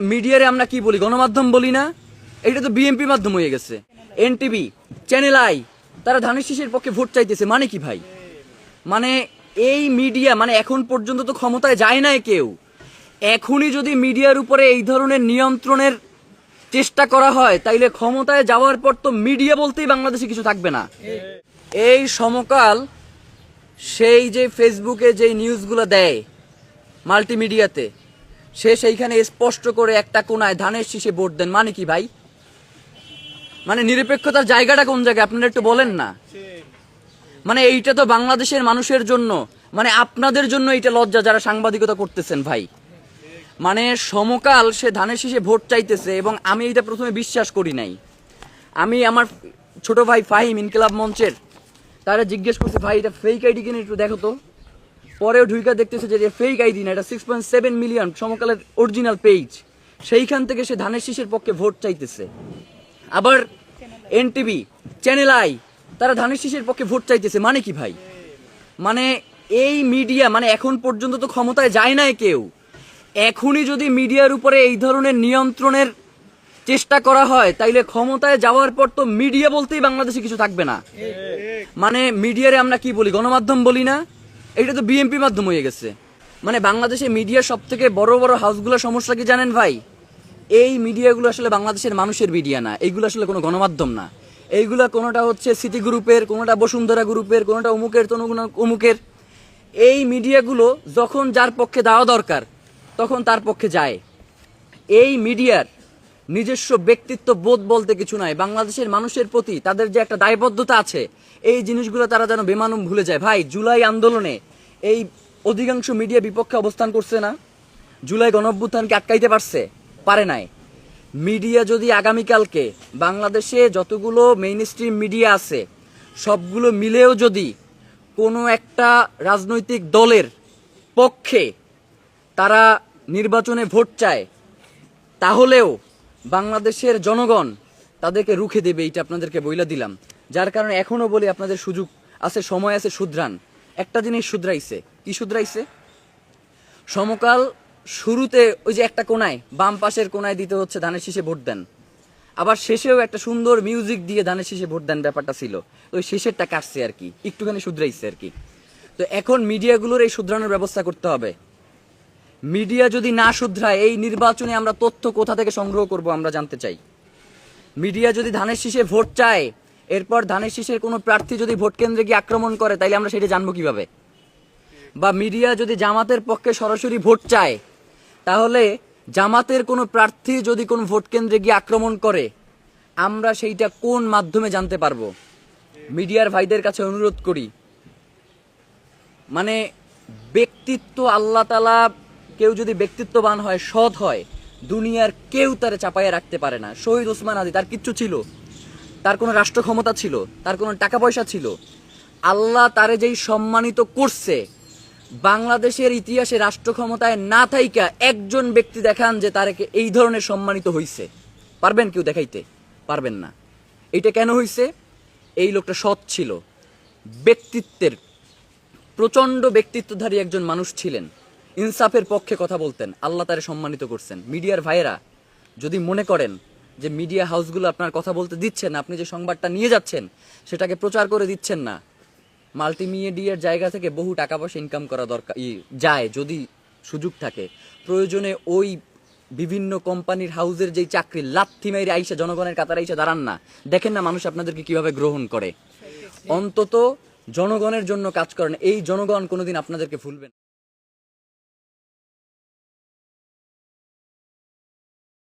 মিডিয়ারে আমরা কি বলি, গণমাধ্যম বলি না? এটা তো বিএনপি মাধ্যম হয়ে গেছে। এনটিভি, চ্যানেল আই, তারা ধানের শীষের পক্ষে ভোট চাইতেছে মানে কি ভাই? মানে এই মিডিয়া, মানে এখন পর্যন্ত তো ক্ষমতায় যায় নাই কেউ। এখনই যদি মিডিয়ার উপরে এই ধরনের নিয়ন্ত্রণের চেষ্টা করা হয়, তাইলে ক্ষমতায় যাওয়ার পর তো মিডিয়া বলতেই বাংলাদেশে কিছু থাকবে না। এই সমকাল সেই যে ফেসবুকে যে নিউজগুলো দেয় মাল্টিমিডিয়াতে, সে সেইখানে স্পষ্ট করে একটা কোনায় ধানের শীষে ভোট দেন মানে কি ভাই? মানে নিরপেক্ষতার জায়গাটা কোন জায়গায় আপনারা একটু বলেন না। মানে এইটা তো বাংলাদেশের মানুষের জন্য, মানে আপনাদের জন্য এইটা লজ্জা যারা সাংবাদিকতা করতেছেন ভাই। মানে সমকাল সে ধানের শীষে ভোট চাইতেছে, এবং আমি এটা প্রথমে বিশ্বাস করি নাই। আমি আমার ছোট ভাই ফাহিম ইনকিলাব মঞ্চের তারা জিজ্ঞেস করছি, ভাই এটা ফেক আইডি কিনে একটু দেখো তো। পরেও ঢুইকা দেখতেছে যে ফেক আইডি না, এটা 6.7 মিলিয়ন সমকালের অরিজিনাল পেজ। সেইখান থেকে সে ধানের শীষের পক্ষে ভোট চাইতেছে। আবার এনটিভি, চ্যানেল আই, তারা ধানের শীষের পক্ষে ভোট চাইতেছে মানে কি ভাই? মানে এই মিডিয়া, মানে এখন পর্যন্ত তো ক্ষমতায় যায় নাই কেউ। এখনই যদি মিডিয়ার উপরে এই ধরনের নিয়ন্ত্রণের চেষ্টা করা হয়, তাইলে ক্ষমতায় যাওয়ার পর তো মিডিয়া বলতেই বাংলাদেশে কিছু থাকবে না। মানে মিডিয়ারে আমরা কি বলি, গণমাধ্যম বলি না? এটা তো বিএনপি মাধ্যম হয়ে গেছে। মানে বাংলাদেশে মিডিয়ার সব থেকে বড় বড় হাউসগুলোর সমস্যা কি জানেন ভাই? এই মিডিয়াগুলো আসলে বাংলাদেশের মানুষের মিডিয়া না, এইগুলো আসলে কোনো গণমাধ্যম না। এইগুলা কোনোটা হচ্ছে সিটি গ্রুপের, কোনোটা বসুন্ধরা গ্রুপের, কোনোটা অমুকের, অমুকের। এই মিডিয়াগুলো যখন যার পক্ষে দেওয়া দরকার তখন তার পক্ষে যায়। এই মিডিয়ার নিজস্ব ব্যক্তিত্ব বোধ বলতে কিছু নাই। বাংলাদেশের মানুষের প্রতি তাদের যে একটা দায়বদ্ধতা আছে, এই জিনিসগুলো তারা যেন বেমানুম ভুলে যায়। ভাই, জুলাই আন্দোলনে এই অধিকাংশ মিডিয়া বিপক্ষে অবস্থান করছে না? জুলাই গণঅভ্যুত্থানকে আটকাইতে পারছে? পারে নাই। মিডিয়া যদি আগামীকালকে বাংলাদেশে যতগুলো মেইন স্ট্রিম মিডিয়া আছে সবগুলো মিলেও যদি কোনো একটা রাজনৈতিক দলের পক্ষে তারা নির্বাচনে ভোট চায়, তাহলেও বাংলাদেশের জনগণ তাদেরকে রুখে দেবে, এইটা আপনাদেরকে বইলা দিলাম। যার কারণে এখনো বলি আপনাদের সুযোগ আছে, সময় আছে, শুধরান। একটা জিনিস শুধরাইছে, কি শুধরাইছে? সমকাল শুরুতে ওই যে একটা কোনায়, বাম পাশের কোনায় দিতে হচ্ছে ধানের শীষে ভোট দেন, আবার শেষেও একটা সুন্দর মিউজিক দিয়ে ধানের শীষে ভোট দেন, ব্যাপারটা ছিল ওই শেষেরটা কাটছে আর কি, একটুখানি শুধরাইছে আর কি। তো এখন মিডিয়াগুলোর এই শুধরানোর ব্যবস্থা করতে হবে। মিডিয়া যদি না শুধরায়, এই নির্বাচনে আমরা তথ্য কোথা থেকে সংগ্রহ করব আমরা জানতে চাই। মিডিয়া যদি ধানের শীষে ভোট চায়, এরপর ধানের শীষের কোনো প্রার্থী যদি ভোট কেন্দ্রে গিয়ে আক্রমণ করে, তাইলে আমরা সেটা জানবো কিভাবে? বা মিডিয়া যদি জামাতের পক্ষে সরাসরি ভোট চায়, তাহলে জামাতের কোনো প্রার্থী যদি কোনো ভোট কেন্দ্রে গিয়ে আক্রমণ করে, আমরা সেইটা কোন মাধ্যমে জানতে পারবো? মিডিয়ার ভাইদের কাছে অনুরোধ করি, মানে ব্যক্তিত্ব আল্লাহ তাআলা, কেউ যদি ব্যক্তিত্ববান হয়, সৎ হয়, দুনিয়ার কেউ তারে চাপাইয়া রাখতে পারে না। শহীদ ওসমান আলী, তার কিচ্ছু ছিল, তার কোনো রাষ্ট্র ক্ষমতা ছিল, তার কোনো টাকা পয়সা ছিল, আল্লাহ তারে যেই সম্মানিত করছে, বাংলাদেশের ইতিহাসে রাষ্ট্র ক্ষমতায় না থাইকা একজন ব্যক্তি দেখান যে তারকে এই ধরনের সম্মানিত হইছে? পারবেন কেউ দেখাইতে? পারবেন না। এইটা কেন হইছে? এই লোকটা সৎ ছিল, ব্যক্তিত্বের, প্রচন্ড ব্যক্তিত্বধারী একজন মানুষ ছিলেন, ইনসাফের পক্ষে কথা বলতেন, আল্লাহ তারে সম্মানিত করছেন। মিডিয়ার ভাইয়েরা যদি মনে করেন যে মিডিয়া হাউসগুলো আপনার কথা বলতে দিচ্ছেন, আপনি যে সংবাদটা নিয়ে যাচ্ছেন সেটাকে প্রচার করে দিচ্ছেন না, মাল্টিমিডিয়ার জায়গা থেকে বহু টাকা পয়সা ইনকাম করা দরকার যায় যদি সুযোগ থাকে। প্রয়োজনে ওই বিভিন্ন কোম্পানির হাউসের যেই চাকরি লাথি মাইরে আইসা জনগণের কাতারে আইসা দাঁড়ান না, দেখেন না মানুষ আপনাদেরকে কিভাবে গ্রহণ করে। অন্তত জনগণের জন্য কাজ করেন, এই জনগণ কোনোদিন আপনাদেরকে ভুলবেন।